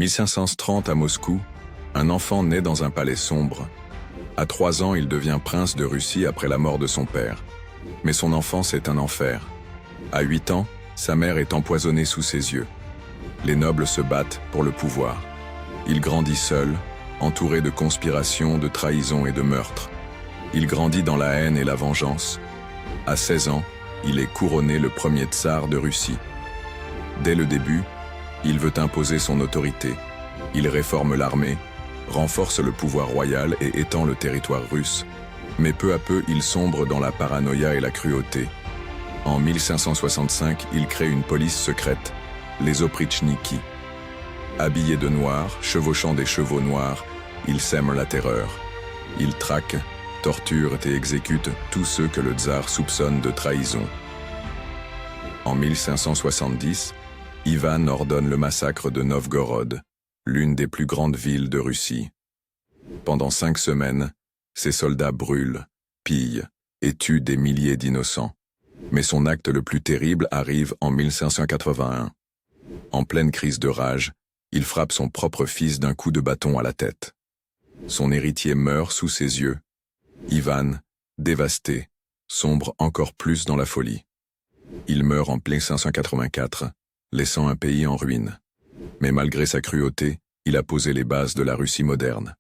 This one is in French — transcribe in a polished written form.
1530 à Moscou, un enfant naît dans un palais sombre. À 3 ans, il devient prince de Russie après la mort de son père. Mais son enfance est un enfer. À 8 ans, sa mère est empoisonnée sous ses yeux. Les nobles se battent pour le pouvoir. Il grandit seul, entouré de conspirations, de trahisons et de meurtres. Il grandit dans la haine et la vengeance. À 16 ans, il est couronné le premier tsar de Russie. Dès le début, il veut imposer son autorité. Il réforme l'armée, renforce le pouvoir royal et étend le territoire russe. Mais peu à peu, il sombre dans la paranoïa et la cruauté. En 1565, il crée une police secrète, les Opritchniki. Habillés de noir, chevauchant des chevaux noirs, ils sèment la terreur. Ils traquent, torturent et exécutent tous ceux que le tsar soupçonne de trahison. En 1570, Ivan ordonne le massacre de Novgorod, l'une des plus grandes villes de Russie. Pendant 5 semaines, ses soldats brûlent, pillent et tuent des milliers d'innocents. Mais son acte le plus terrible arrive en 1581. En pleine crise de rage, il frappe son propre fils d'un coup de bâton à la tête. Son héritier meurt sous ses yeux. Ivan, dévasté, sombre encore plus dans la folie. Il meurt en 1584, laissant un pays en ruine. Mais malgré sa cruauté, il a posé les bases de la Russie moderne.